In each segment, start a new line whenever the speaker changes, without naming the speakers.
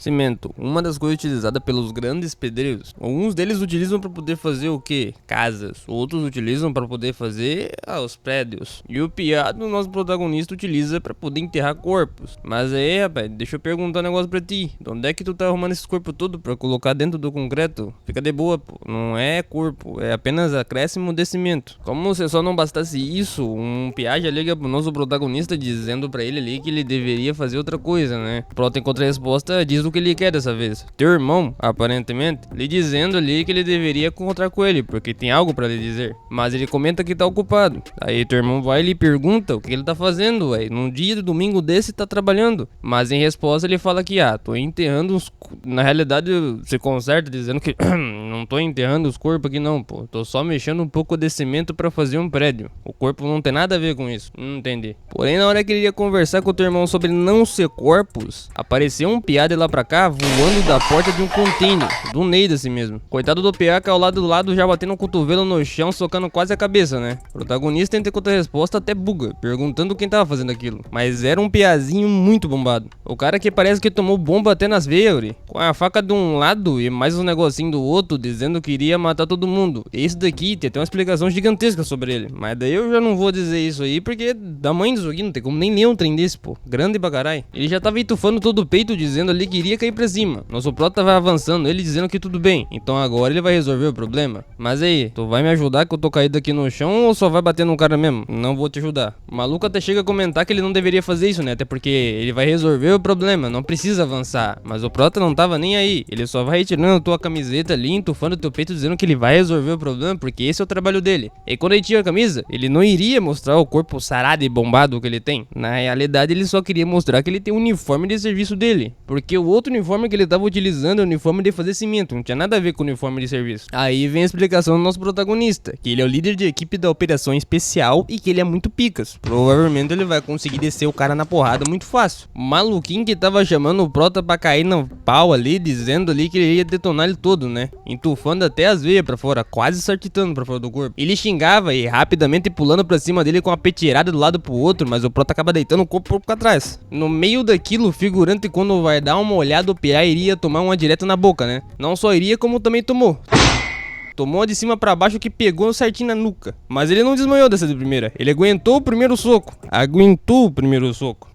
Cimento, uma das coisas utilizadas pelos grandes pedreiros. Alguns deles utilizam para poder fazer o quê? Casas. Outros utilizam para poder fazer os prédios. E o piado, nosso protagonista, utiliza para poder enterrar corpos. Mas aí, rapaz, deixa eu perguntar um negócio pra ti. De onde é que tu tá arrumando esses corpos todo para colocar dentro do concreto? Fica de boa, pô. Não é corpo, é apenas acréscimo de cimento. Como se só não bastasse isso, um piá já liga pro nosso protagonista dizendo pra ele ali que ele deveria fazer outra coisa, né? Pronto, em contra-resposta, diz o que ele quer dessa vez. Teu irmão, aparentemente, lhe dizendo ali que ele deveria encontrar com ele, porque tem algo pra lhe dizer. Mas ele comenta que tá ocupado. Aí teu irmão vai e lhe pergunta o que ele tá fazendo, ué. Num dia de domingo desse tá trabalhando. Mas em resposta ele fala que, tô enterrando uns... Na realidade, se conserta dizendo que não tô enterrando os corpos aqui não, pô. Tô só mexendo um pouco de cimento pra fazer um prédio. O corpo não tem nada a ver com isso. Não entendi. Porém, na hora que ele ia conversar com o teu irmão sobre não ser corpos, apareceu um piá de lá pra cá voando da porta de um container. Do Neida assim mesmo. Coitado do piá que ao lado do lado já batendo o cotovelo no chão, socando quase a cabeça, né? O protagonista tenta contar a resposta até buga, perguntando quem tava fazendo aquilo. Mas era um piazinho muito bombado. O cara que parece que tomou bomba até nas veias, com a faca de um lado e mais um negocinho do outro, dizendo que iria matar todo mundo. Esse daqui tem até uma explicação gigantesca sobre ele. Mas daí eu já não vou dizer isso aí, porque da mãe disso aqui não tem como nem ler um trem desse, pô. Grande pra caralho. Ele já tava entufando todo o peito, dizendo ali que iria cair pra cima. Nosso prota tava avançando, ele dizendo que tudo bem. Então agora ele vai resolver o problema. Mas aí, tu vai me ajudar que eu tô caído aqui no chão ou só vai bater no cara mesmo? Não vou te ajudar. O maluco até chega a comentar que ele não deveria fazer isso, né? Até porque ele vai resolver o problema, não precisa avançar. Mas o prota não tava nem aí. Ele só vai retirando a tua camiseta ali, entufando teu peito, dizendo que ele vai resolver o problema, porque esse é o trabalho dele. E quando ele tira a camisa, ele não iria mostrar o corpo sarado e bombado que ele tem. Na realidade, ele só queria mostrar que ele tem o uniforme de serviço dele. Porque o outro uniforme que ele tava utilizando é o uniforme de fazer cimento. Não tinha nada a ver com o uniforme de serviço. Aí vem a explicação do nosso protagonista, que ele é o líder de equipe da operação especial e que ele é muito picas. Provavelmente ele vai conseguir descer o cara na porrada muito fácil. O maluquinho que tava chamando o prota pra cair no pau ali, dizendo ali que ele ia detonar ele todo, né? Entufando até as veias pra fora, quase sartitando pra fora do corpo. Ele xingava e rapidamente pulando pra cima dele com a peteirada do lado pro outro, mas o prota acaba deitando o corpo pra trás. No meio daquilo, o figurante, quando vai dar uma olhada, o PA iria tomar uma direta na boca, né? Não só iria, como também tomou. Tomou de cima pra baixo que pegou certinho na nuca. Mas ele não desmaiou dessa de primeira. Ele aguentou o primeiro soco.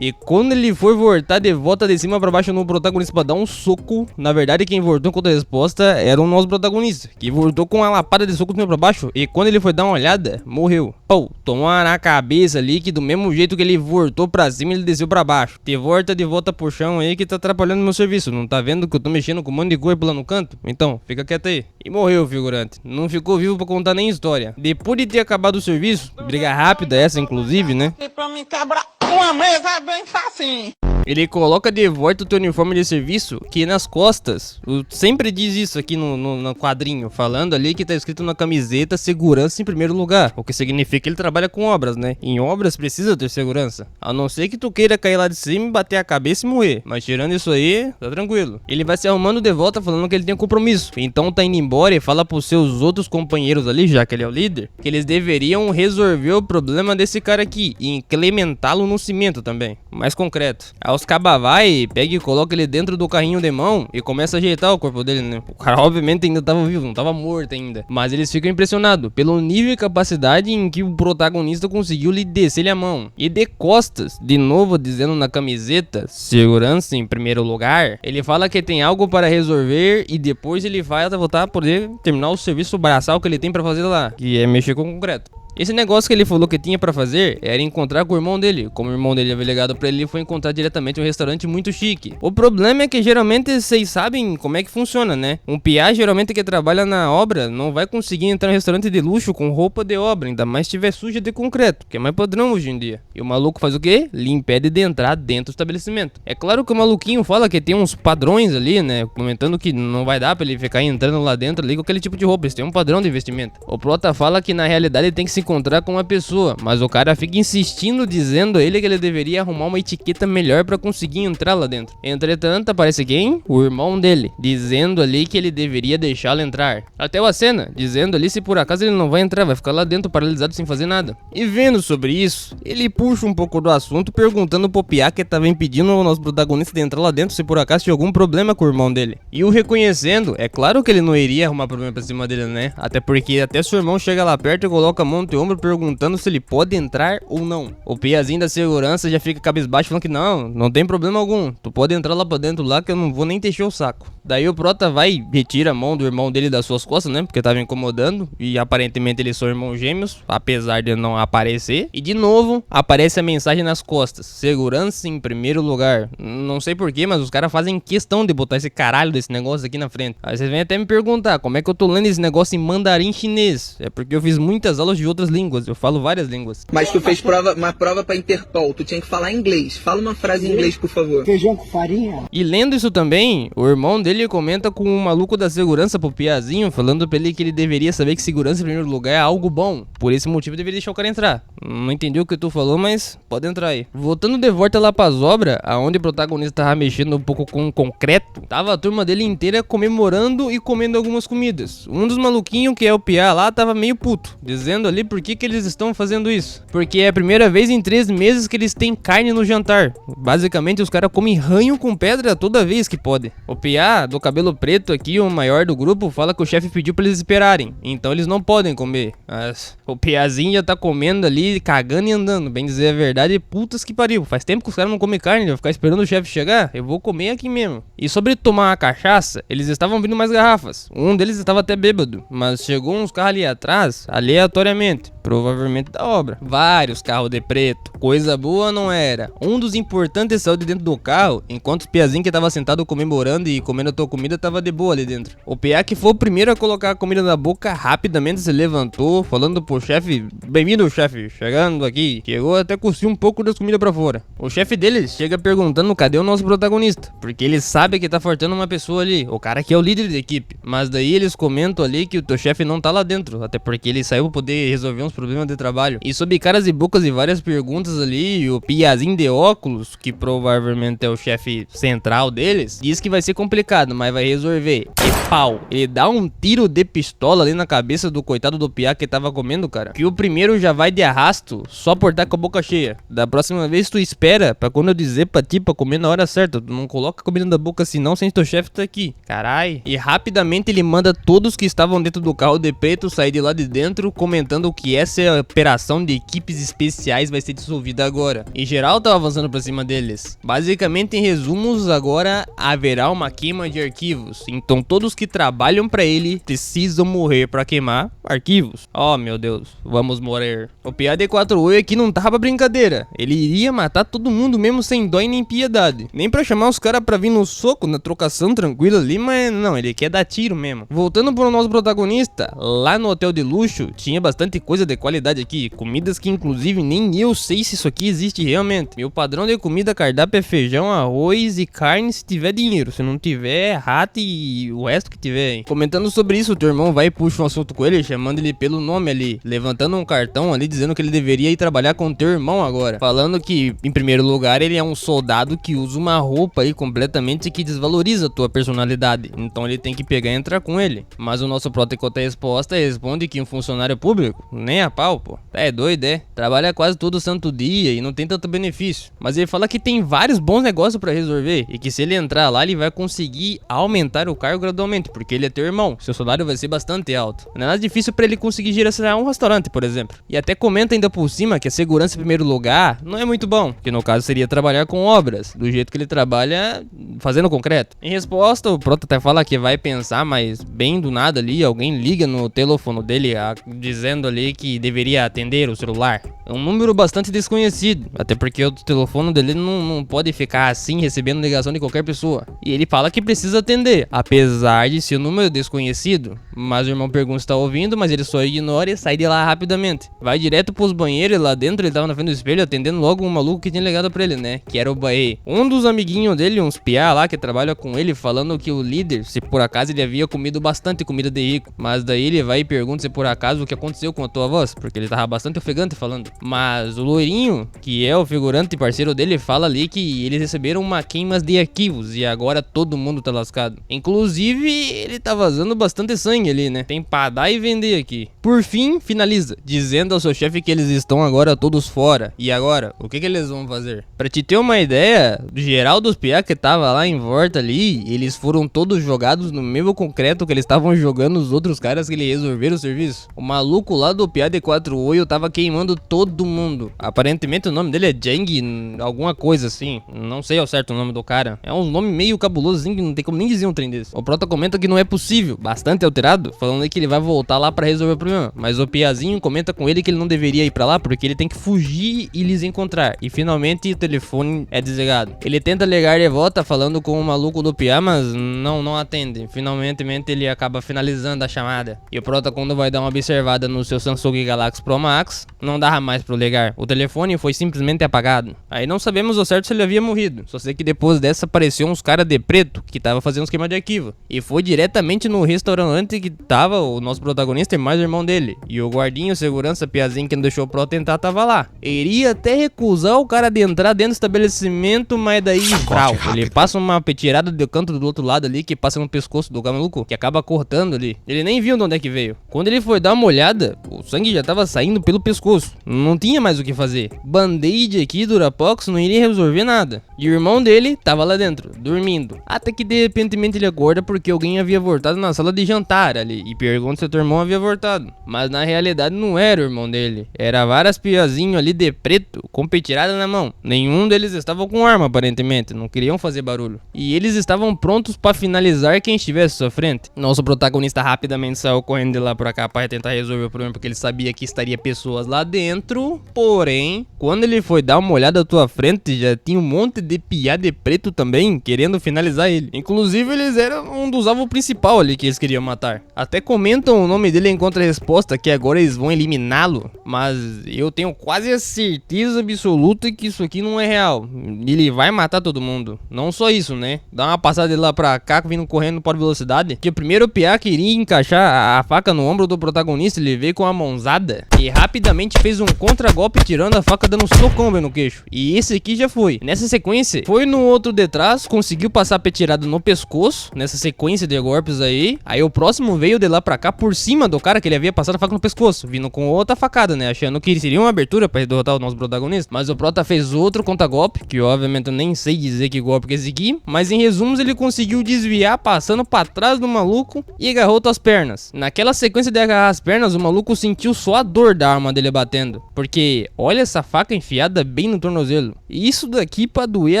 E quando ele foi voltar de volta de cima pra baixo no protagonista pra dar um soco, na verdade quem voltou com a resposta era o nosso protagonista, que voltou com uma lapada de soco de cima pra baixo. E quando ele foi dar uma olhada, morreu. Pô, tomou uma na cabeça ali, que do mesmo jeito que ele voltou pra cima, ele desceu pra baixo. De volta pro chão aí que tá atrapalhando meu serviço. Não tá vendo que eu tô mexendo com um monte de corpo lá no canto? Então, fica quieto aí. E morreu o figurante. Não ficou vivo pra contar nem história. Depois de ter acabado o serviço, briga rápida essa inclusive, né?
E pra mim quebrar uma mesa bem facinho.
Ele coloca de volta o teu uniforme de serviço, que nas costas, sempre diz isso aqui no quadrinho, falando ali que tá escrito na camiseta segurança em primeiro lugar, o que significa que ele trabalha com obras, né? Em obras precisa ter segurança, a não ser que tu queira cair lá de cima, bater a cabeça e morrer, mas tirando isso aí, tá tranquilo. Ele vai se arrumando de volta falando que ele tem compromisso, então tá indo embora e fala pros seus outros companheiros ali, já que ele é o líder, que eles deveriam resolver o problema desse cara aqui e implementá-lo no cimento também, mais concreto. Os caba vai, pega e coloca ele dentro do carrinho de mão e começa a ajeitar o corpo dele, né? O cara obviamente ainda tava vivo, não tava morto ainda. Mas eles ficam impressionados pelo nível e capacidade em que o protagonista conseguiu lhe descer a mão. E de costas, de novo dizendo na camiseta, segurança em primeiro lugar, ele fala que tem algo para resolver e depois ele vai voltar a poder terminar o serviço braçal que ele tem pra fazer lá, que é mexer com concreto. Esse negócio que ele falou que tinha pra fazer era encontrar com o irmão dele. Como o irmão dele havia ligado pra ele, foi encontrar diretamente um restaurante muito chique. O problema é que geralmente vocês sabem como é que funciona, né? Um piá geralmente que trabalha na obra não vai conseguir entrar em um restaurante de luxo com roupa de obra, ainda mais se estiver suja de concreto, que é mais padrão hoje em dia. E o maluco faz o quê? Lhe impede de entrar dentro do estabelecimento. É claro que o maluquinho fala que tem uns padrões ali, né? Comentando que não vai dar pra ele ficar entrando lá dentro ali com aquele tipo de roupa. Eles têm um padrão de investimento. O prota fala que na realidade ele tem que se encontrar com uma pessoa, mas o cara fica insistindo, dizendo a ele que ele deveria arrumar uma etiqueta melhor pra conseguir entrar lá dentro. Entretanto, aparece quem? O irmão dele, dizendo ali que ele deveria deixá-lo entrar. Até o Acena, dizendo ali se por acaso ele não vai entrar, vai ficar lá dentro paralisado sem fazer nada. E vendo sobre isso, ele puxa um pouco do assunto, perguntando pro Piá que tava impedindo o nosso protagonista de entrar lá dentro se por acaso tinha algum problema com o irmão dele. E o reconhecendo, é claro que ele não iria arrumar problema pra cima dele, né? Até porque até seu irmão chega lá perto e coloca a mão no teu ombro perguntando se ele pode entrar ou não. O Piazinho da segurança já fica cabisbaixo falando que não tem problema algum. Tu pode entrar lá pra dentro lá que eu não vou nem te encher o saco. Daí o Prota vai, retira a mão do irmão dele das suas costas, né? Porque tava incomodando. E aparentemente eles são irmãos gêmeos, apesar de não aparecer. E de novo, aparece a mensagem nas costas: segurança em primeiro lugar. Não sei porquê, mas os caras fazem questão de botar esse caralho desse negócio aqui na frente. Aí vocês vêm até me perguntar, como é que eu tô lendo esse negócio em mandarim chinês? É porque eu fiz muitas aulas de outras línguas, eu falo várias línguas.
Mas tu fez uma prova pra Interpol, tu tinha que falar inglês. Fala uma frase em inglês, por favor.
Feijão com farinha.
E lendo isso também, o irmão dele comenta com o maluco da segurança pro Piazinho, falando pra ele que ele deveria saber que segurança em primeiro lugar é algo bom. Por esse motivo deveria deixar o cara entrar. Não entendi o que tu falou, mas pode entrar aí. Voltando de volta lá pras obras, aonde o protagonista tava mexendo um pouco com o concreto, tava a turma dele inteira comemorando e comendo algumas comidas. Um dos maluquinhos, que é o Piá lá, tava meio puto, dizendo ali por que eles estão fazendo isso. Porque é a primeira vez em 3 meses que eles têm carne no jantar. Basicamente os caras comem ranho com pedra toda vez que pode. O Piá, do cabelo preto aqui, o maior do grupo, fala que o chefe pediu pra eles esperarem, então eles não podem comer. Mas o Piazinho já tá comendo ali, cagando e andando. Bem dizer a verdade, putas que pariu. Faz tempo que os caras não comem carne, vão ficar esperando o chefe chegar. Eu vou comer aqui mesmo. E sobre tomar uma cachaça, eles estavam vindo mais garrafas. Um deles estava até bêbado, mas chegou uns carros ali atrás, aleatoriamente, provavelmente da obra. Vários carros de preto, coisa boa não era. Um dos importantes saiu de dentro do carro, enquanto o Piazinho que tava sentado comemorando e comendo a tua comida tava de boa ali dentro. O Piá, que foi o primeiro a colocar a comida na boca, rapidamente se levantou, falando pro chefe: bem-vindo, chefe, chegando aqui. Chegou até cuspiu um pouco das comidas pra fora. O chefe deles chega perguntando cadê o nosso protagonista, porque ele sabe que tá faltando uma pessoa ali, o cara que é o líder da equipe. Mas daí eles comentam ali que o teu chefe não tá lá dentro, até porque ele saiu pra poder resolver uns problemas de trabalho. E sob caras e bocas e várias perguntas ali, o Piazinho de óculos, que provavelmente é o chefe central deles, diz que vai ser complicado, mas vai resolver. E pau, ele dá um tiro de pistola ali na cabeça do coitado do Piá que tava comendo, cara. Que o primeiro já vai de arrasto, só por estar com a boca cheia. Da próxima vez tu espera pra quando eu dizer pra ti pra comer na hora certa. Tu não coloca a comida na boca assim não, sem teu chefe tá aqui. Carai. E rapidamente ele manda todos que estavam dentro do carro de preto sair de lá de dentro, comentando que essa operação de equipes especiais vai ser dissolvida agora. E geral tava avançando pra cima deles. Basicamente, em resumos, agora haverá uma queima de arquivos. Então todos que trabalham pra ele precisam morrer pra queimar arquivos. Oh meu Deus, vamos morrer. O Piá de 4 olhos aqui não tava pra brincadeira. Ele iria matar todo mundo mesmo sem dó e nem piedade. Nem pra chamar os caras pra vir no soco, na trocação tranquila ali, mas não, ele quer dar tiro mesmo. Voltando pro nosso protagonista, lá no hotel de luxo tinha bastante coisa de qualidade aqui. Comidas que inclusive nem eu sei se isso aqui existe realmente. Meu padrão de comida cardápio é feijão, arroz e carne se tiver dinheiro. Se não tiver, rato e o resto que tiver, hein. Comentando sobre isso, o teu irmão vai e puxa um assunto com ele, chamando ele pelo nome ali, levantando um cartão ali, dizendo que ele deveria ir trabalhar com o teu irmão agora. Falando que, em primeiro lugar, ele é um soldado que usa uma roupa aí completamente que desvaloriza a tua personalidade. Então ele tem que pegar e entrar com ele. Mas o nosso protocolo resposta responde que um funcionário público, nem a pau, pô. É doido, é? Trabalha quase todo santo dia e não tem tanto benefício. Mas ele fala que tem vários bons negócios pra resolver e que se ele entrar lá, ele vai conseguir aumentar o cargo gradualmente, porque ele é teu irmão. Seu salário vai ser bastante alto. Não é nada difícil pra ele conseguir gerenciar um restaurante, por exemplo. E até comenta ainda por cima que a segurança em primeiro lugar não é muito bom, que no caso seria trabalhar com obras, do jeito que ele trabalha fazendo concreto. Em resposta, o Prota até fala que vai pensar, mas bem do nada ali, alguém liga no telefone dele dizendo ali que deveria atender o celular. É um número bastante desconhecido, até porque o telefone dele não pode ficar assim recebendo ligação de qualquer pessoa. E ele fala que precisa atender, apesar de ser um número desconhecido. Mas o irmão pergunta se tá ouvindo, mas ele só ignora e sai de lá rapidamente. Vai direto pros banheiros e lá dentro ele tava na frente do espelho atendendo logo um maluco que tinha ligado pra ele, né? Que era o Baê. Um dos amiguinhos dele, uns piá lá que trabalha com ele, falando que o líder, se por acaso ele havia comido bastante comida de rico. Mas daí ele vai e pergunta se por acaso o que aconteceu com a tua voz, porque ele tava bastante ofegante falando. Mas o loirinho, que é o figurante parceiro dele, fala ali que eles receberam uma queimas de arquivos e agora todo mundo tá lascado. Inclusive, ele tá vazando bastante sangue ali, né? Tem pra dar e vender aqui. Por fim, finaliza, dizendo ao seu chefe que eles estão agora todos fora. E agora, o que eles vão fazer? Pra te ter uma ideia, geral dos piá que tava lá em volta ali, eles foram todos jogados no mesmo concreto que eles estavam jogando os outros caras que ele resolveram o serviço. O maluco lá do piá de 4 olhos tava queimando todo mundo. Aparentemente o nome dele é Jang, alguma coisa assim. Não sei ao certo o nome do cara. É um nome meio cabuloso assim, que não tem como nem dizer um trem desse. O prota comenta que não é possível, bastante alterado, falando que ele vai voltar lá pra resolver o problema. Mas o piazinho comenta com ele que ele não deveria ir pra lá porque ele tem que fugir e lhes encontrar. E finalmente o telefone é desligado. Ele tenta ligar de volta falando com o maluco do piá, mas não atende. Finalmente ele acaba finalizando a chamada. E o prota, quando vai dar uma observada no seu Samsung Galaxy Pro Max, não dava mais pro ligar. O telefone foi simplesmente apagado. Aí não sabemos ao certo se ele havia morrido. Só sei que depois dessa apareceu uns caras de preto que tava fazendo um esquema de arquivo. E foi diretamente no restaurante que tava o nosso protagonista e mais o irmão dele. E o guardinho, o segurança, piazinho que não deixou o Pro tentar, tava lá. Iria até recusar o cara de entrar dentro do estabelecimento, mas daí, brau, ele passa uma petirada do canto do outro lado ali que passa no pescoço do maluco, que acaba cortando ali. Ele nem viu de onde é que veio. Quando ele foi dar uma olhada, o sangue já tava saindo pelo pescoço. Não tinha mais o que fazer. Band-aid aqui, Durapox, não iria resolver nada. E o irmão dele tava lá dentro, dormindo. Até que de repente ele acorda porque alguém havia voltado na sala de jantar ali e pergunta se o teu irmão havia voltado. Mas na realidade não era o irmão dele. Era várias piazinhos ali de preto, com petirada na mão. Nenhum deles estava com arma aparentemente, não queriam fazer barulho. E eles estavam prontos para finalizar quem estivesse à sua frente. Nosso protagonista rapidamente saiu correndo de lá pra cá para tentar resolver o problema porque ele sabia que estaria pessoas lá dentro. Porém, quando ele foi dar uma olhada à tua frente, já tinha um monte de piá de preto também querendo finalizar ele. Inclusive eles eram um dos alvos principal ali que eles queriam matar. Até comentam o nome dele enquanto a resposta que agora eles vão eliminá-lo. Mas eu tenho quase a certeza absoluta que isso aqui não é real. Ele vai matar todo mundo. Não só isso, né? Dá uma passada de lá pra cá, vindo correndo por velocidade. Que o primeiro piá queria encaixar a faca no ombro do protagonista. Ele veio com a mãozada e rapidamente fez um contra-golpe tirando a faca, dando um socão no queixo. E esse aqui já foi. Nessa sequência, foi no outro de trás, conseguiu passar a petirada no pescoço. Nessa sequência de golpes aí. Aí o próximo veio de lá pra cá por cima do cara que ele havia passado a faca no pescoço, vindo com outra facada, né? Achando que seria uma abertura pra derrotar o nosso protagonista. Mas o prota fez outro contra-golpe, que obviamente eu nem sei dizer que golpe que é esse aqui. Mas em resumos ele conseguiu desviar, passando pra trás do maluco e agarrou tuas pernas. Naquela sequência de agarrar as pernas, o maluco sentiu só a dor da arma dele batendo. Porque olha essa faca enfiada bem no tornozelo. E isso daqui pra doer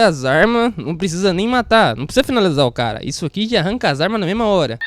as armas, não precisa nem matar, não precisa finalizar o cara. Isso aqui já arranca as armas na mesma hora.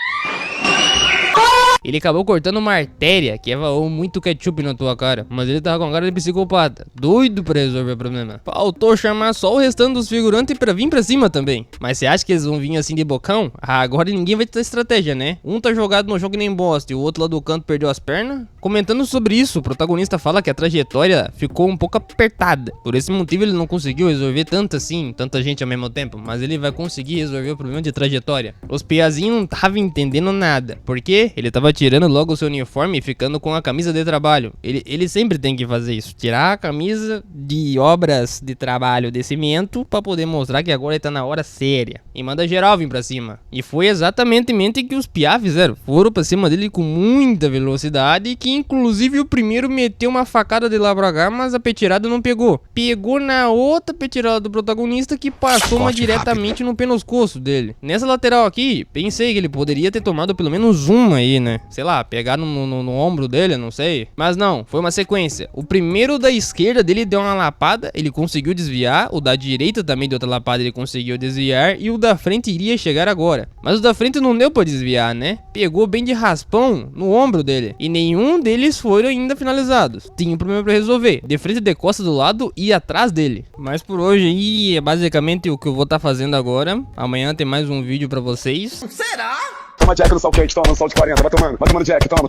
Ele acabou cortando uma artéria que evou muito ketchup na tua cara. Mas ele tava com cara de psicopata, doido pra resolver o problema. Faltou chamar só o restante dos figurantes pra vir pra cima também. Mas você acha que eles vão vir assim de bocão? Agora ninguém vai ter estratégia, né? Um tá jogado no jogo nem bosta e o outro lá do canto perdeu as pernas. Comentando sobre isso, o protagonista fala que a trajetória ficou um pouco apertada. Por esse motivo ele não conseguiu resolver tanto assim, tanta gente ao mesmo tempo. Mas ele vai conseguir resolver o problema de trajetória. Os piazinhos não estavam entendendo nada. Por quê? Ele tava tirando logo o seu uniforme e ficando com a camisa de trabalho. Ele sempre tem que fazer isso. Tirar a camisa de obras de trabalho de cimento pra poder mostrar que agora ele tá na hora séria. E manda geral vir pra cima. E foi exatamente que os piá fizeram. Foram pra cima dele com muita velocidade, que inclusive o primeiro meteu uma facada de lá pra cá, mas a petirada não pegou. Pegou na outra petirada do protagonista, que passou uma diretamente no pescoço dele. Nessa lateral aqui, pensei que ele poderia ter tomado pelo menos uma aí, né? Sei lá, pegaram no ombro dele, não sei. Mas não, foi uma sequência. O primeiro da esquerda dele deu uma lapada, ele conseguiu desviar. O da direita também deu outra lapada, ele conseguiu desviar. E o da frente iria chegar agora. Mas o da frente não deu pra desviar, né? Pegou bem de raspão no ombro dele. E nenhum deles foram ainda finalizados. Tinha um problema pra resolver. De frente, de costas, do lado e atrás dele. Mas por hoje aí é basicamente o que eu vou estar fazendo agora. Amanhã tem mais um vídeo pra vocês.
Será?
Toma Jack no sol quente, toma no sol de 40, vai tomando Jack, toma.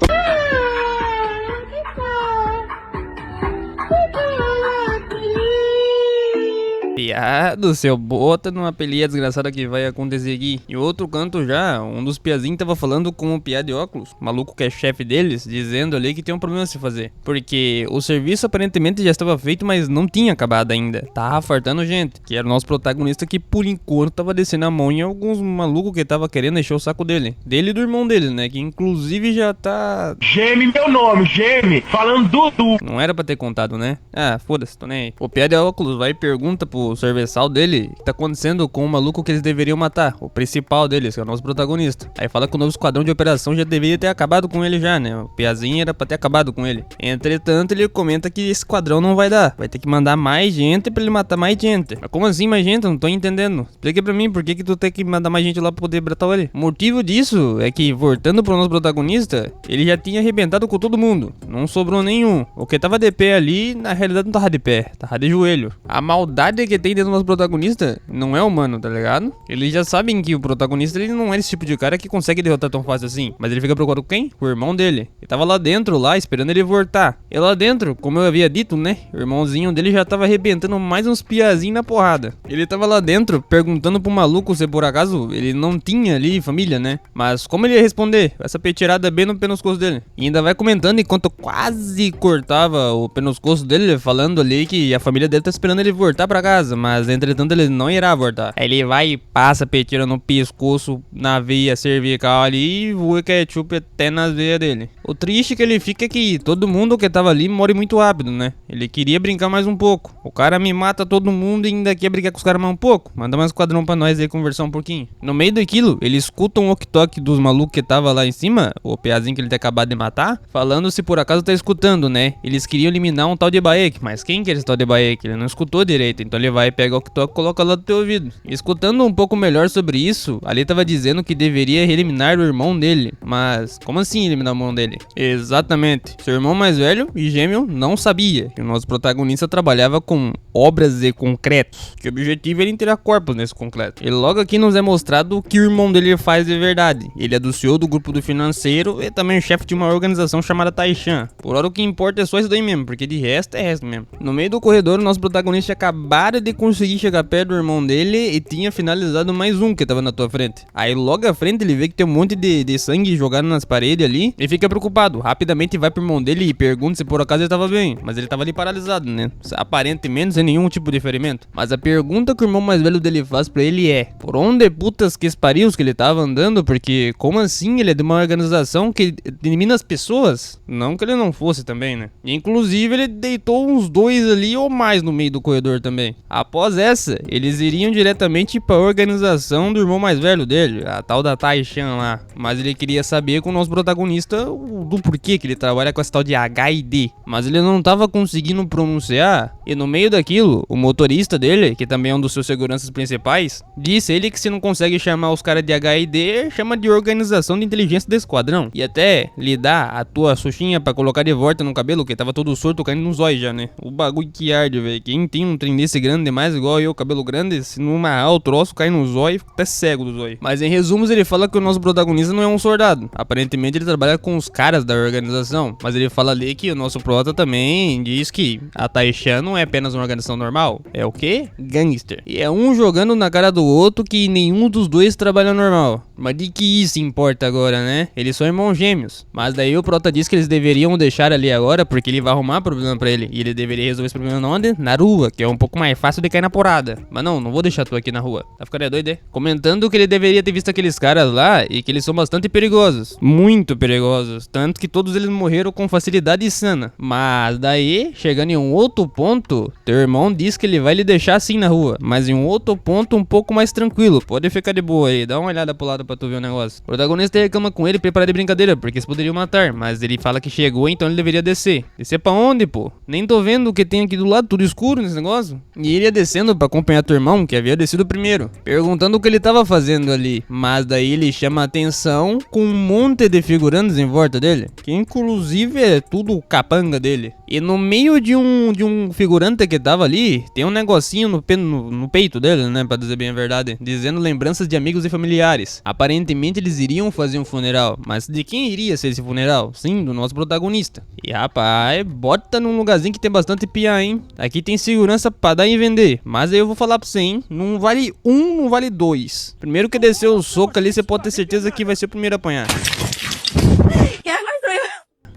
Piado, seu bota numa pelia desgraçada que vai acontecer aqui. Em outro canto já, um dos piazinhos tava falando com o piá de óculos, maluco que é chefe deles, dizendo ali que tem um problema a se fazer. Porque o serviço aparentemente já estava feito, mas não tinha acabado ainda. Tava fartando gente, que era o nosso protagonista que por enquanto tava descendo a mão em alguns malucos que tava querendo encher o saco dele. Dele e do irmão dele, né, que inclusive já tá...
Geme meu nome, Geme, falando Dudu.
Não era pra ter contado, né? Ah, foda-se, tô nem aí. O piá de óculos vai e pergunta pro serviçal dele o que tá acontecendo com o maluco que eles deveriam matar, o principal deles, que é o nosso protagonista. Aí fala que o novo esquadrão de operação já deveria ter acabado com ele já, né? O piazinho era pra ter acabado com ele. Entretanto, ele comenta que esse esquadrão não vai dar, vai ter que mandar mais gente pra ele matar mais gente. Mas como assim mais gente? Eu não tô entendendo. Explica pra mim por que tu tem que mandar mais gente lá pra poder matar ele. O motivo disso é que, voltando pro nosso protagonista, ele já tinha arrebentado com todo mundo, não sobrou nenhum. O que tava de pé ali, na realidade não tava de pé, tava de joelho. A maldade que tem dentro do nosso protagonista não é humano, tá ligado? Eles já sabem que o protagonista ele não é esse tipo de cara que consegue derrotar tão fácil assim. Mas ele fica procurando quem? O irmão dele. Ele tava lá dentro, lá, esperando ele voltar. E lá dentro, como eu havia dito, né? O irmãozinho dele já tava arrebentando mais uns piazinhos na porrada. Ele tava lá dentro, perguntando pro maluco se por acaso ele não tinha ali família, né? Mas como ele ia responder? Essa petirada bem no pescoço dele. E ainda vai comentando enquanto quase cortava o pescoço dele, falando ali que a família dele tá esperando ele voltar pra casa. Mas entretanto ele não irá voltar. Aí ele vai e passa petira no pescoço, na veia cervical ali e voa ketchup até nas veias dele. O triste que ele fica é que todo mundo que tava ali morre muito rápido, né? Ele queria brincar mais um pouco. O cara me mata todo mundo e ainda quer brincar com os caras mais um pouco. Manda mais esquadrão pra nós aí conversar um pouquinho. No meio daquilo, ele escuta um walkie-talkie dos malucos que tava lá em cima, o piazinho que ele tinha acabado de matar, falando se por acaso tá escutando, né? Eles queriam eliminar um tal de Baek, mas quem que é esse tal de Baek? Ele não escutou direito, então ele vai pegar o walkie-talkie e coloca lá do teu ouvido. E escutando um pouco melhor sobre isso, ali tava dizendo que deveria eliminar o irmão dele. Mas como assim eliminar o irmão dele? Exatamente. Seu irmão mais velho e gêmeo não sabia que o nosso protagonista trabalhava com obras de concretos, que o objetivo era tirar corpos nesse concreto. E logo aqui nos é mostrado o que o irmão dele faz de verdade. Ele é do CEO do grupo do financeiro e também chefe de uma organização chamada Taishan. Por hora o que importa é só isso daí mesmo, porque de resto é resto mesmo. No meio do corredor, o nosso protagonista acabara de conseguir chegar perto do irmão dele e tinha finalizado mais um que tava na tua frente. Aí logo à frente ele vê que tem um monte de sangue jogado nas paredes ali e fica preocupado. Rapidamente vai pro irmão dele e pergunta se por acaso ele tava bem, mas ele tava ali paralisado, né? Aparentemente sem nenhum tipo de ferimento. Mas a pergunta que o irmão mais velho dele faz pra ele é: por onde putas que esparios que ele tava andando? Porque como assim ele é de uma organização que elimina as pessoas? Não que ele não fosse também, né? Inclusive ele deitou uns dois ali ou mais no meio do corredor também. Após essa, eles iriam diretamente pra organização do irmão mais velho dele, a tal da Taishan lá. Mas ele queria saber com o nosso protagonista do porquê que ele trabalha com essa tal de HID. Mas ele não tava conseguindo pronunciar, e no meio daquilo, o motorista dele, que também é um dos seus seguranças principais, disse ele que se não consegue chamar os caras de HID, chama de Organização de Inteligência do Esquadrão. E até lhe dá a tua xuxinha pra colocar de volta no cabelo, que tava todo sorto caindo nos olhos já, né? O bagulho que arde, velho. Quem tem um trem desse grande demais, igual eu, cabelo grande, se não amarrar o troço, cai nos olhos, fica até cego dos olhos. Mas em resumos, ele fala que o nosso protagonista não é um soldado. Aparentemente ele trabalha com os caras da organização. Mas ele fala ali que o nosso prota também diz que a Taishan não é apenas uma organização normal. É o quê? Gangster. E é um jogando na cara do outro que nenhum dos dois trabalha normal. Mas de que isso importa agora, né? Eles são irmãos gêmeos. Mas daí o prota diz que eles deveriam deixar ali agora, porque ele vai arrumar problema pra ele. E ele deveria resolver esse problema onde? Na rua, que é um pouco mais fácil de cair na porrada. Mas não vou deixar tu aqui na rua. Tá ficando doido, é? Comentando que ele deveria ter visto aqueles caras lá e que eles são bastante perigosos. Muito perigosos. Tanto que todos eles morreram com facilidade insana. Mas daí, chegando em um outro ponto, teu irmão diz que ele vai lhe deixar assim na rua. Mas em um outro ponto um pouco mais tranquilo. Pode ficar de boa aí, dá uma olhada pro lado pra pra tu ver o negócio. O protagonista reclama com ele preparar de brincadeira, porque eles poderiam matar, mas ele fala que chegou, então ele deveria descer. Descer pra onde, pô? Nem tô vendo o que tem aqui do lado, tudo escuro nesse negócio. E ele ia descendo pra acompanhar teu irmão, que havia descido primeiro, perguntando o que ele tava fazendo ali. Mas daí ele chama a atenção com um monte de figurantes em volta dele, que inclusive é tudo capanga dele. E no meio de um figurante que tava ali, tem um negocinho no peito dele, né, pra dizer bem a verdade, dizendo lembranças de amigos e familiares. Aparentemente eles iriam fazer um funeral, mas de quem iria ser esse funeral? Sim, do nosso protagonista. E rapaz, bota num lugarzinho que tem bastante piá, hein. Aqui tem segurança pra dar e vender, mas aí eu vou falar pra você, hein, não vale um, não vale dois. Primeiro que desceu o soco ali, você pode ter certeza que vai ser o primeiro a apanhar.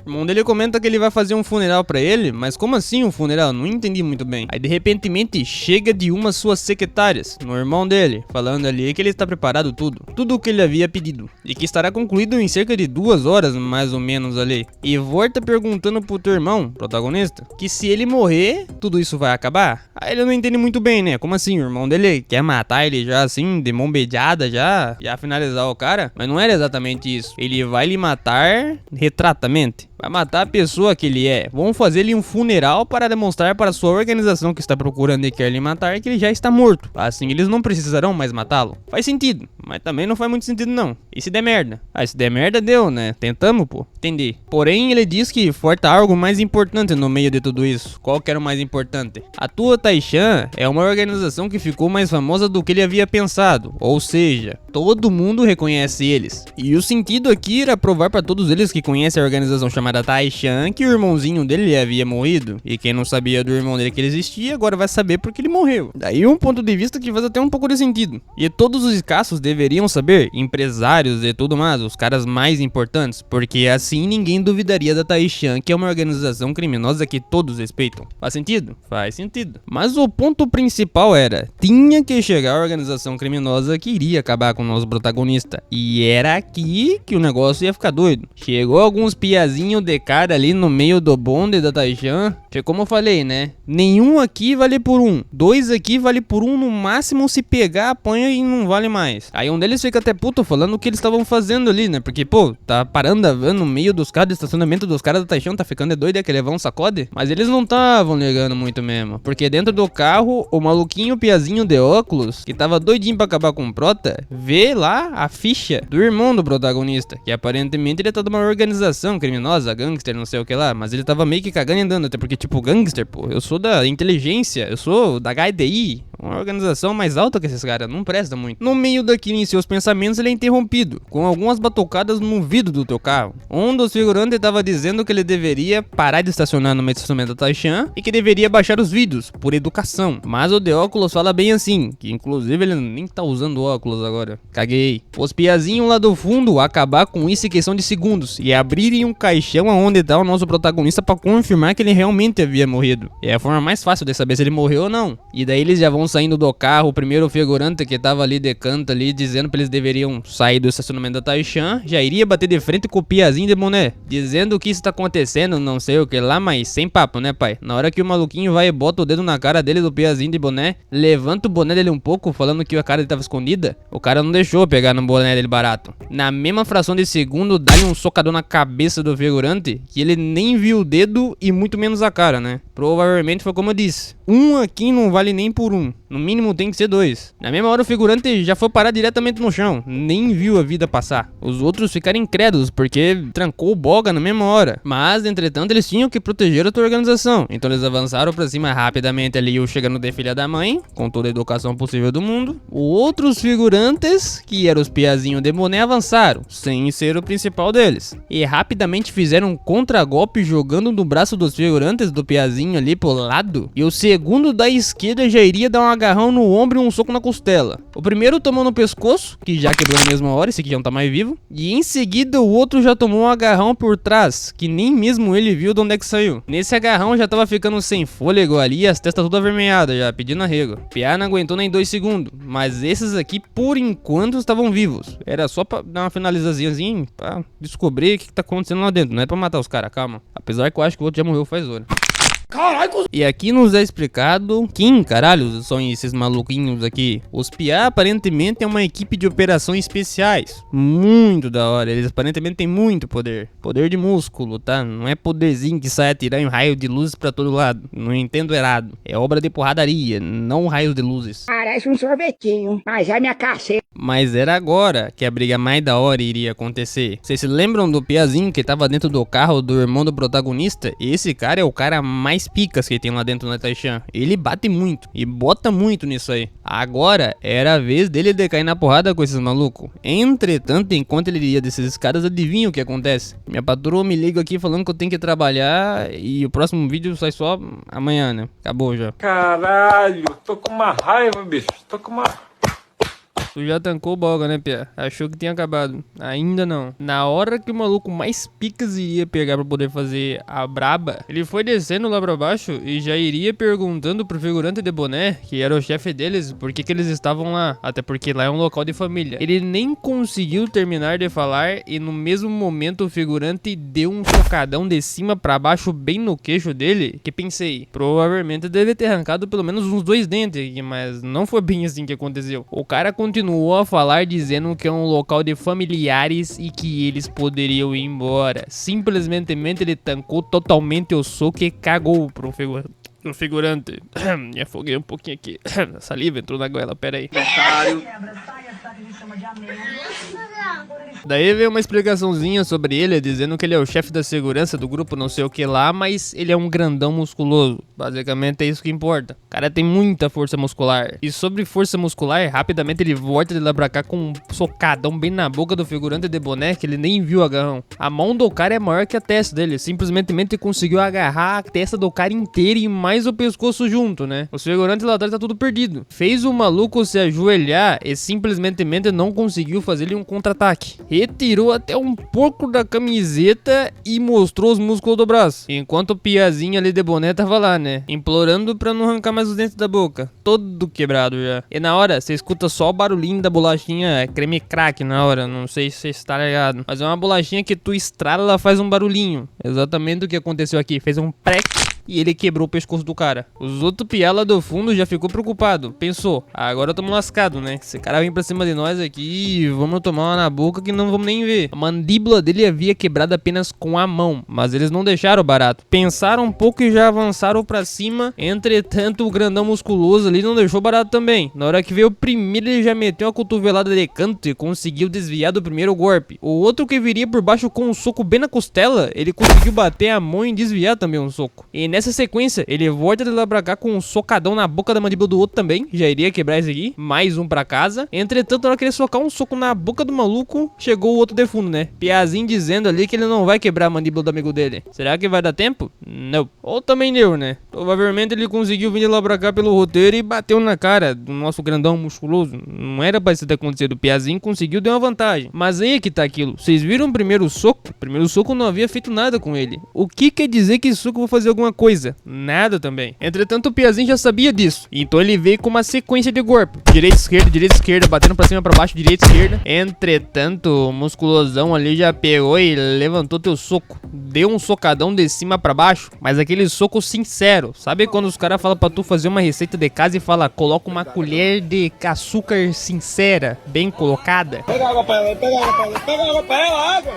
O irmão dele comenta que ele vai fazer um funeral pra ele, mas como assim um funeral? Não entendi muito bem. Aí de repentemente chega de uma suas secretárias no irmão dele, falando ali que ele está preparado tudo o que ele havia pedido, e que estará concluído em cerca de 2 horas mais ou menos ali. E volta perguntando pro teu irmão, protagonista, que se ele morrer, tudo isso vai acabar? Aí ele não entende muito bem, né? Como assim? O irmão dele quer matar ele já assim, de mão beijada já finalizar o cara? Mas não era exatamente isso. Ele vai lhe matar retratamente. Vai matar a pessoa que ele é. Vão fazer-lhe um funeral para demonstrar para sua organização que está procurando e quer lhe matar que ele já está morto. Assim eles não precisarão mais matá-lo. Faz sentido, mas também não faz muito sentido não. E se der merda? Ah, se der merda deu, né? Tentamos, pô. Entendi. Porém, ele diz que falta algo mais importante no meio de tudo isso. Qual que era o mais importante? A Tua Taishan é uma organização que ficou mais famosa do que ele havia pensado. Ou seja, todo mundo reconhece eles. E o sentido aqui era provar para todos eles que conhecem a organização chamada Taishan que o irmãozinho dele havia morrido. E quem não sabia do irmão dele que ele existia, agora vai saber porque ele morreu. Daí um ponto de vista que faz até um pouco de sentido. E todos os escassos deveriam saber, empresários e tudo mais, os caras mais importantes, porque assim ninguém duvidaria da Taishan, que é uma organização criminosa que todos respeitam. Faz sentido? Faz sentido. Mas o ponto principal era, tinha que chegar a organização criminosa que iria acabar com o nosso protagonista. E era aqui que o negócio ia ficar doido. Chegou alguns piazinhos de cara ali no meio do bonde da Taishan, que como eu falei, né? Nenhum aqui vale por um. 2 aqui vale por um, no máximo se pegar, apanha e não vale mais. Aí um deles fica até puto falando o que eles estavam fazendo ali, né? Porque, pô, tá parando a van no meio dos carros de estacionamento dos caras da Taishan, tá ficando doido, é que levar um sacode? Mas eles não estavam ligando muito mesmo, porque dentro do carro, o maluquinho piazinho de óculos, que tava doidinho pra acabar com o prota, vê lá a ficha do irmão do protagonista, que aparentemente ele tá de uma organização criminosa, gangster, não sei o que lá, mas ele tava meio que cagando e andando, até porque, tipo, gangster, pô, eu sou da inteligência, eu sou da HDI, uma organização mais alta que esses caras, não presta muito. No meio daquilo em seus pensamentos, ele é interrompido, com algumas batucadas no vidro do teu carro. Um dos figurantes tava dizendo que ele deveria parar de estacionar no estacionamento da Taishan e que deveria baixar os vidros, por educação. Mas o de óculos fala bem assim, que inclusive ele nem tá usando óculos agora. Caguei. Os piazinhos lá do fundo acabar com isso em questão de segundos e abrirem um caixão aonde tá o nosso protagonista pra confirmar que ele realmente havia morrido. É a forma mais fácil de saber se ele morreu ou não. E daí eles já vão saindo do carro, o primeiro figurante que tava ali de canto ali, dizendo pra eles deveriam sair do estacionamento da Taishan, já iria bater de frente com o piazinho de boné, dizendo que isso tá acontecendo, não sei o que lá, mas sem papo, né, pai? Na hora que o maluquinho vai e bota o dedo na cara dele do piazinho de boné, levanta o boné dele um pouco, falando que a cara dele tava escondida, o cara não deixou pegar no boné dele barato. Na mesma fração de segundo, dá-lhe um socador na cabeça do figurante, que ele nem viu o dedo e muito menos a cara, né? Provavelmente foi como eu disse, um aqui não vale nem por um. No mínimo tem que ser 2. Na mesma hora o figurante já foi parar diretamente no chão, nem viu a vida passar. Os outros ficaram incrédulos porque trancou o boga na mesma hora. Mas, entretanto, eles tinham que proteger a tua organização. Então eles avançaram pra cima rapidamente ali, o chegando de filha da mãe, com toda a educação possível do mundo. Os outros figurantes, que eram os piazinhos de boné, avançaram, sem ser o principal deles. E rapidamente fizeram um contragolpe jogando no braço dos figurantes do piazinho ali pro lado. E o segundo da esquerda já iria dar um agarrão no ombro e um soco na costela. O primeiro tomou no pescoço, que já quebrou na mesma hora, esse aqui já não tá mais vivo. E em seguida o outro já tomou um agarrão por trás, que nem mesmo ele viu de onde é que saiu. Nesse agarrão já tava ficando sem fôlego ali e as testas todas avermelhadas já, pedindo arrego. Piá não aguentou nem 2 segundos, mas esses aqui por enquanto estavam vivos. Era só pra dar uma finalizazinha, pra descobrir o que tá acontecendo lá dentro, não é pra matar os caras, calma. Apesar que eu acho que o outro já morreu faz hora. E aqui nos é explicado quem, caralho, são esses maluquinhos aqui. Os PA aparentemente é uma equipe de operações especiais. Muito da hora, eles aparentemente têm muito poder. Poder de músculo, tá? Não é poderzinho que sai atirando raio de luzes pra todo lado. Não entendo errado. É obra de porradaria, não raios de luzes.
Parece um sorvetinho, mas é minha caceta.
Mas era agora que a briga mais da hora iria acontecer. Vocês se lembram do piazinho que tava dentro do carro do irmão do protagonista? Esse cara é o cara mais picas que tem lá dentro na Taishan. Ele bate muito e bota muito nisso aí. Agora era a vez dele de cair na porrada com esses malucos. Entretanto, enquanto ele ia desses caras, adivinha o que acontece? Minha patroa me liga aqui falando que eu tenho que trabalhar e o próximo vídeo sai só amanhã, né? Acabou já.
Caralho, tô com uma raiva, bicho. Tô com uma...
Tu já tancou o boga, né, Pia? Achou que tinha acabado. Ainda não. Na hora que o maluco mais picas iria pegar pra poder fazer a braba, ele foi descendo lá pra baixo e já iria perguntando pro figurante de boné, que era o chefe deles, por que eles estavam lá. Até porque lá é um local de família. Ele nem conseguiu terminar de falar e no mesmo momento o figurante deu um socadão de cima pra baixo bem no queixo dele, que pensei, provavelmente deve ter arrancado pelo menos uns 2 dentes aqui, mas não foi bem assim que aconteceu. O cara continuou a falar dizendo que é um local de familiares e que eles poderiam ir embora. Simplesmente ele tancou totalmente o soco e cagou pro figurante. Me afoguei um pouquinho aqui. A saliva entrou na goela, pera aí. Daí veio uma explicaçãozinha sobre ele, dizendo que ele é o chefe da segurança do grupo não sei o que lá, mas ele é um grandão musculoso. Basicamente é isso que importa. O cara tem muita força muscular. E sobre força muscular, rapidamente ele volta de lá pra cá com um socadão bem na boca do figurante de boné, que ele nem viu o agarrão. A mão do cara é maior que a testa dele. Simplesmente ele conseguiu agarrar a testa do cara inteira e mais o pescoço junto, né? O figurante lá atrás tá tudo perdido. Fez o maluco se ajoelhar e simplesmente não conseguiu fazer ele um contra-ataque. Retirou até um pouco da camiseta e mostrou os músculos do braço. Enquanto o piazinho ali de boné tava lá, né? Implorando pra não arrancar mais os dentes da boca. Todo quebrado já. E na hora, você escuta só o barulhinho da bolachinha creme crack na hora. Não sei se você está ligado. Mas é uma bolachinha que tu estrala, ela faz um barulhinho. Exatamente o que aconteceu aqui. Fez um prec e ele quebrou o pescoço do cara. Os outros piá lá do fundo já ficou preocupado. Pensou, agora tamo lascado, né? Esse cara vem pra cima de nós aqui e vamos tomar uma na boca que não vamos nem ver. A mandíbula dele havia quebrado apenas com a mão, mas eles não deixaram barato. Pensaram um pouco e já avançaram pra cima. Entretanto, o grandão musculoso ali não deixou barato também. Na hora que veio o primeiro, ele já meteu uma cotovelada de canto e conseguiu desviar do primeiro golpe. O outro que viria por baixo com um soco bem na costela, ele conseguiu bater a mão e desviar também um soco. E nessa sequência, ele volta de lá pra cá com um socadão na boca da mandíbula do outro também. Já iria quebrar esse aqui. Mais um pra casa. Entretanto, na hora que ele socar um soco na boca do maluco, chegou o outro de fundo, né? Piazinho dizendo ali que ele não vai quebrar a mandíbula do amigo dele. Será que vai dar tempo? Não. Ou também deu, né? Provavelmente ele conseguiu vir de lá pra cá pelo roteiro e bateu na cara do nosso grandão musculoso. Não era pra isso ter acontecido. O Piazinho conseguiu, deu uma vantagem. Mas aí é que tá aquilo. Vocês viram o primeiro soco? O primeiro soco não havia feito nada com ele. O que quer dizer que esse soco vai fazer alguma coisa? Nada também. Entretanto, o Piazinho já sabia disso. Então ele veio com uma sequência de golpe. Direita, esquerda, batendo pra cima, pra baixo, direita, esquerda. Entretanto, o musculosão ali já pegou e levantou teu soco. Deu um socadão de cima pra baixo, mas aquele soco sincero. Sabe quando os caras falam pra tu fazer uma receita de casa e fala, coloca uma colher de açúcar sincera, bem colocada?
Pega água pra ela, pega água pra ela, pega água pra ela, água!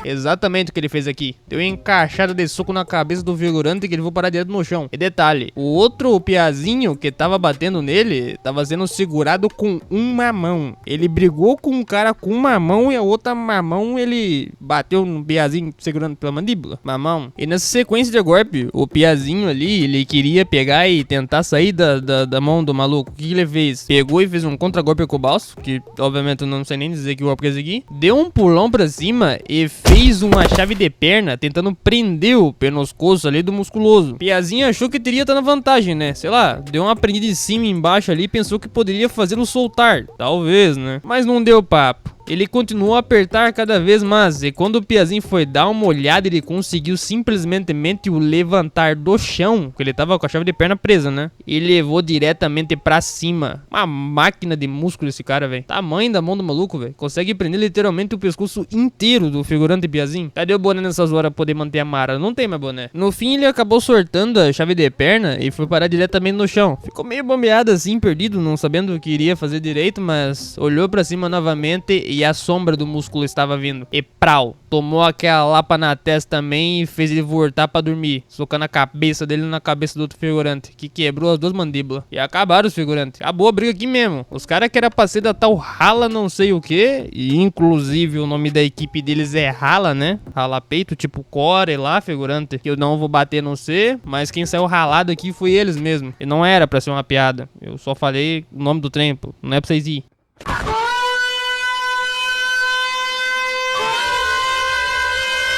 Exatamente o que ele fez aqui. Deu uma encaixada de soco na cabeça do figurante que ele foi parar direto no chão. E detalhe, o outro piazinho que tava batendo nele, tava sendo segurado com uma mão. Ele brigou com um cara com uma mão e a outra mão ele bateu no piazinho segurando pela mandíbula. Mamão. E nessa sequência de golpe, o piazinho ali, ele queria pegar e tentar sair da mão do maluco. O que ele fez? Pegou e fez um contra-golpe com o balso, que obviamente eu não sei nem dizer que golpe que é esse aqui. Deu um pulão pra cima e fez uma chave de perna tentando prender o pescoço ali do musculoso. Piazinho achou que teria estar na vantagem, né? Sei lá, deu uma prendida de cima e embaixo ali e pensou que poderia fazê-lo soltar. Talvez, né? Mas não deu papo. Ele continuou a apertar cada vez mais, e quando o piazinho foi dar uma olhada, ele conseguiu simplesmente o levantar do chão, que ele tava com a chave de perna presa, né? E levou diretamente pra cima. Uma máquina de músculo esse cara, velho. Tamanho da mão do maluco, velho. Consegue prender literalmente o pescoço inteiro do figurante piazinho. Cadê o boné nessas horas pra poder manter a mara? Não tem mais boné. No fim, ele acabou sortando a chave de perna e foi parar diretamente no chão. Ficou meio bombeado assim, perdido, não sabendo o que iria fazer direito, mas olhou pra cima novamente e a sombra do músculo estava vindo. E prau, tomou aquela lapa na testa também e fez ele voltar pra dormir, socando a cabeça dele na cabeça do outro figurante, que quebrou as duas mandíbulas. E acabaram os figurantes. Acabou a briga aqui mesmo. Os caras que era pra ser da tal Rala não sei o que, e inclusive o nome da equipe deles é Rala, né? Rala peito, tipo Core lá, figurante, que eu não vou bater no C, mas quem saiu ralado aqui foi eles mesmo. E não era pra ser uma piada. Eu só falei o nome do trem, pô. Não é pra vocês ir.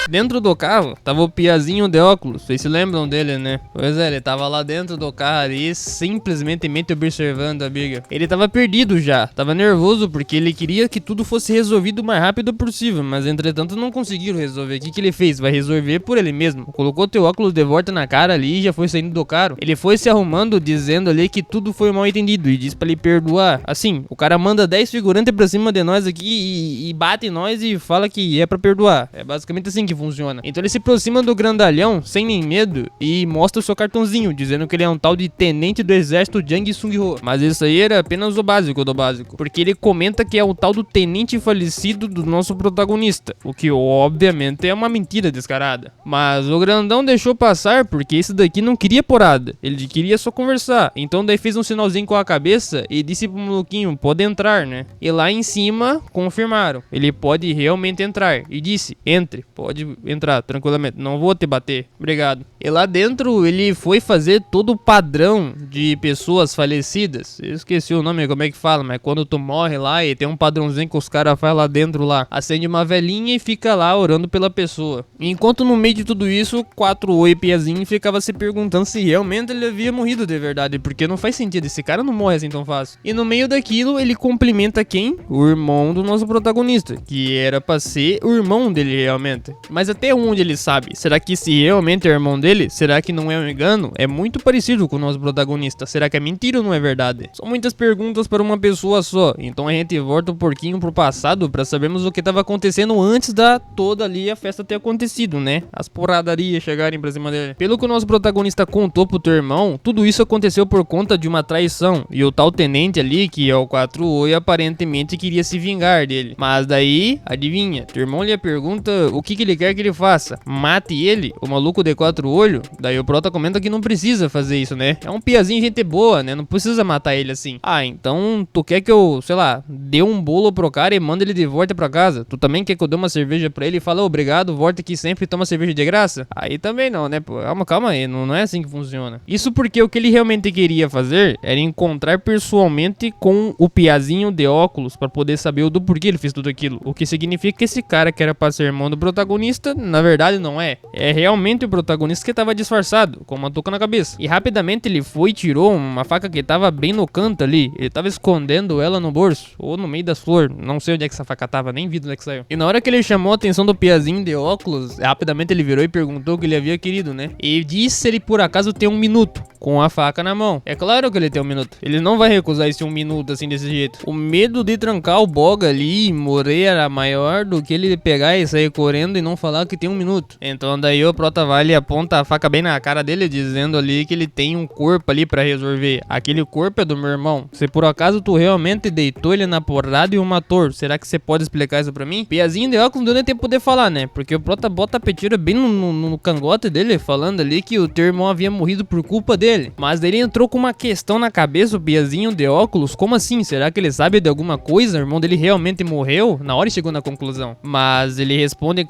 Dentro do carro, tava o piazinho de óculos, vocês se lembram dele, né? Pois é, ele tava lá dentro do carro ali, simplesmente observando a briga. Ele tava perdido já, tava nervoso porque ele queria que tudo fosse resolvido o mais rápido possível, mas entretanto não conseguiram resolver. O que ele fez? Vai resolver por ele mesmo. Colocou teu óculos de volta na cara ali e já foi saindo do carro. Ele foi se arrumando, dizendo ali que tudo foi mal entendido e disse pra ele perdoar. Assim, o cara manda 10 figurantes pra cima de nós aqui e bate em nós e fala que é pra perdoar. É basicamente assim que funciona. Então ele se aproxima do grandalhão sem nem medo e mostra o seu cartãozinho, dizendo que ele é um tal de tenente do exército Jang Sung-ho. Mas isso aí era apenas o básico do básico, porque ele comenta que é o tal do tenente falecido do nosso protagonista, o que obviamente é uma mentira descarada. Mas o grandão deixou passar porque esse daqui não queria porrada, ele queria só conversar. Então daí fez um sinalzinho com a cabeça e disse pro maluquinho, pode entrar, né? E lá em cima confirmaram, ele pode realmente entrar, e disse, entre, pode entrar tranquilamente, não vou te bater, obrigado. E lá dentro ele foi fazer todo o padrão de pessoas falecidas. Eu esqueci o nome, como é que fala, mas quando tu morre lá e tem um padrãozinho que os caras fazem lá dentro lá, acende uma velhinha e fica lá orando pela pessoa. Enquanto no meio de tudo isso, 4 piazinho ficava se perguntando se realmente ele havia morrido de verdade, porque não faz sentido, esse cara não morre assim tão fácil. E no meio daquilo ele cumprimenta quem? O irmão do nosso protagonista, que era pra ser o irmão dele realmente. Mas até onde ele sabe? Será que se realmente é o irmão dele? Será que não é um engano? É muito parecido com o nosso protagonista. Será que é mentira ou não é verdade? São muitas perguntas para uma pessoa só. Então a gente volta um pouquinho pro passado para sabermos o que estava acontecendo antes da toda ali a festa ter acontecido, né? As porradarias chegarem pra cima dele. Pelo que o nosso protagonista contou pro teu irmão, tudo isso aconteceu por conta de uma traição. E o tal tenente ali, que é o 4 aparentemente queria se vingar dele. Mas daí, adivinha, teu irmão lhe pergunta o que ele quer que ele faça. Mate ele, o maluco de 4 olhos. Daí o prota comenta que não precisa fazer isso, né? É um piazinho gente boa, né? Não precisa matar ele assim. Ah, então tu quer que eu, sei lá, dê um bolo pro cara e manda ele de volta pra casa? Tu também quer que eu dê uma cerveja pra ele e fala obrigado, volta aqui sempre e toma cerveja de graça? Aí também não, né? Pô, calma aí, não é assim que funciona. Isso porque o que ele realmente queria fazer era encontrar pessoalmente com o piazinho de óculos pra poder saber do porquê ele fez tudo aquilo. O que significa que esse cara que era pra ser irmão do protagonista, na verdade não é. É realmente o protagonista que tava disfarçado, com uma touca na cabeça. E rapidamente ele foi e tirou uma faca que tava bem no canto ali. Ele tava escondendo ela no bolso, ou no meio das flores. Não sei onde é que essa faca tava, nem vi de onde é que saiu. E na hora que ele chamou a atenção do piazinho de óculos, rapidamente ele virou e perguntou o que ele havia querido, né? E disse se ele por acaso tem 1 minuto, com a faca na mão. É claro que ele tem 1 minuto. Ele não vai recusar esse 1 minuto assim desse jeito. O medo de trancar o boga ali e morrer era maior do que ele pegar e sair correndo e não falar que tem 1 minuto. Então daí o prota vai e aponta a faca bem na cara dele, dizendo ali que ele tem um corpo ali pra resolver. Aquele corpo é do meu irmão. Se por acaso tu realmente deitou ele na porrada e o matou, será que você pode explicar isso pra mim? Piazinho de óculos não deu nem tempo de poder falar, né? Porque o prota bota a petira bem no cangote dele, falando ali que o teu irmão havia morrido por culpa dele. Mas daí ele entrou com uma questão na cabeça, o piazinho de óculos. Como assim? Será que ele sabe de alguma coisa? O irmão dele realmente morreu? Na hora ele chegou na conclusão. Mas ele responde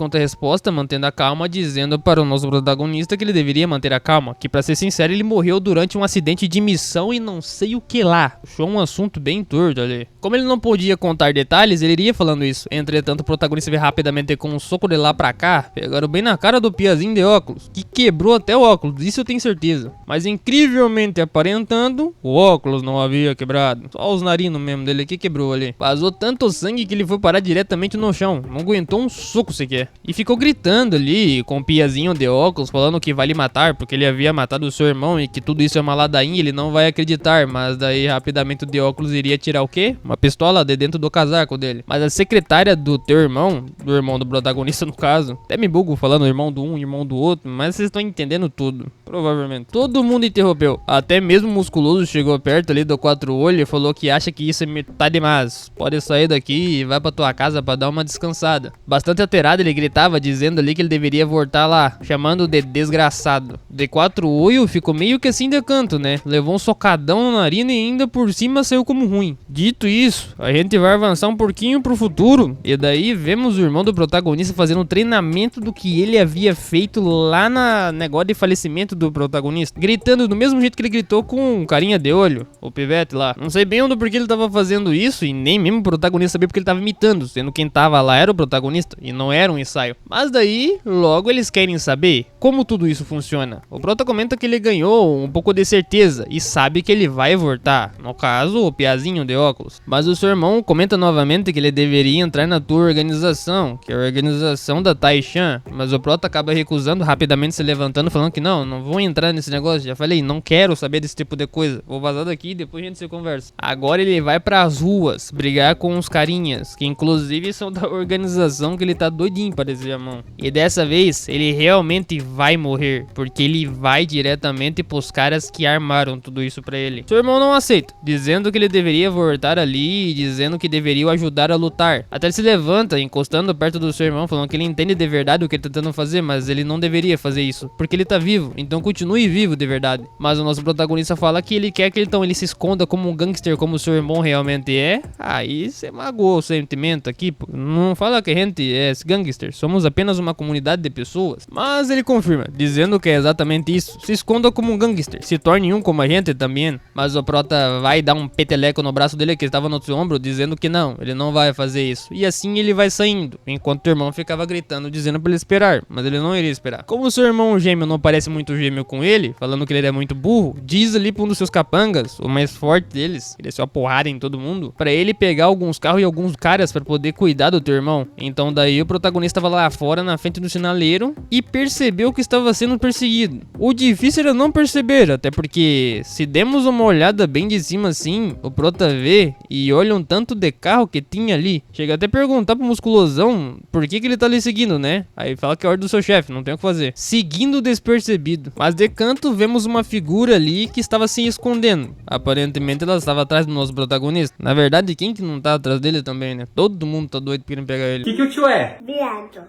resposta, mantendo a calma, dizendo para o nosso protagonista que ele deveria manter a calma, que pra ser sincero ele morreu durante um acidente de missão e não sei o que lá. Puxou um assunto bem torto ali. Como ele não podia contar detalhes, ele iria falando isso. Entretanto, o protagonista veio rapidamente com um soco de lá pra cá, pegando bem na cara do piazinho de óculos, que quebrou até o óculos, isso eu tenho certeza. Mas incrivelmente aparentando, o óculos não havia quebrado. Só os narinos mesmo dele que quebrou ali. Vazou tanto sangue que ele foi parar diretamente no chão. Não aguentou um soco sequer. E ficou gritando ali com o piazinho de óculos, falando que vai lhe matar, porque ele havia matado o seu irmão e que tudo isso é uma ladainha, ele não vai acreditar. Mas daí rapidamente o de óculos iria tirar o quê? Uma pistola de dentro do casaco dele. Mas a secretária do teu irmão, do irmão do protagonista no caso, até me bugo falando irmão do um, irmão do outro, mas vocês estão entendendo tudo, provavelmente. Todo mundo interrompeu, até mesmo o musculoso chegou perto ali do quatro olhos e falou que acha que isso tá demais, pode sair daqui e vai pra tua casa pra dar uma descansada. Bastante alterado ele gritava, dizendo ali que ele deveria voltar lá, chamando de desgraçado. De quatro olhos ficou meio que assim de canto, né? Levou um socadão no nariz e ainda por cima saiu como ruim. Dito isso, a gente vai avançar um pouquinho pro futuro, e daí vemos o irmão do protagonista fazendo um treinamento do que ele havia feito lá na negócio de falecimento do protagonista, gritando do mesmo jeito que ele gritou com um carinha de olho, o pivete lá. Não sei bem onde porque ele tava fazendo isso, e nem mesmo o protagonista sabia porque ele tava imitando, sendo quem tava lá era o protagonista, e não era um ensaio. Mas daí, logo eles querem saber como tudo isso funciona. O prota comenta que ele ganhou um pouco de certeza, e sabe que ele vai voltar, no caso, o piazinho de óculos. Mas o seu irmão comenta novamente que ele deveria entrar na tua organização, que é a organização da Taishan, mas o prota acaba recusando, rapidamente se levantando, falando que não vou entrar nesse negócio, já falei, não quero saber desse tipo de coisa, vou vazar daqui e depois a gente se conversa. Agora ele vai pras ruas, brigar com os carinhas, que inclusive são da organização que ele tá doidinho pra descer a mão. E dessa vez, ele realmente vai morrer, porque ele vai diretamente pros caras que armaram tudo isso pra ele. Seu irmão não aceita, dizendo que ele deveria voltar ali e dizendo que deveria o ajudar a lutar. Até ele se levanta, encostando perto do seu irmão, falando que ele entende de verdade o que ele tá tentando fazer, mas ele não deveria fazer isso, porque ele tá vivo, então continue vivo de verdade. Mas o nosso protagonista fala que ele quer que ele se esconda como um gangster, como o seu irmão realmente é. Aí você magoou o sentimento aqui, pô. Não fala que a gente é gangster, somos apenas uma comunidade de pessoas. Mas ele confirma, dizendo que é exatamente isso. Se esconda como um gangster, se torne um como a gente também. Mas o prota vai dar um peteleco no braço dele que estava no seu ombro, dizendo que não, ele não vai fazer isso. E assim ele vai saindo, enquanto o irmão ficava gritando, dizendo pra ele esperar, mas ele não iria esperar. Como o seu irmão gêmeo não parece muito gêmeo com ele, falando que ele é muito burro, diz ali pra um dos seus capangas, o mais forte deles, ele é só porrada em todo mundo, pra ele pegar alguns carros e alguns caras pra poder cuidar do teu irmão. Então daí o protagonista estava lá fora na frente do sinaleiro e percebeu que estava sendo perseguido. O difícil era não perceber, até porque se demos uma olhada bem de cima assim, o prota vê e olha um tanto de carro que tinha ali. Chega até a perguntar pro musculosão por que ele tá ali seguindo, né? Aí fala que é a ordem do seu chefe, não tem o que fazer. Seguindo despercebido. Mas de canto vemos uma figura ali que estava se escondendo. Aparentemente ela estava atrás do nosso protagonista. Na verdade, quem que não tá atrás dele também, né? Todo mundo tá doido querendo pegar ele.
Que o tio é?
Viado.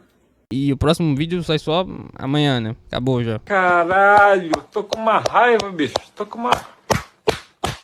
E o próximo vídeo sai só amanhã, né? Acabou já.
Caralho, tô com uma raiva, bicho. Tô com uma...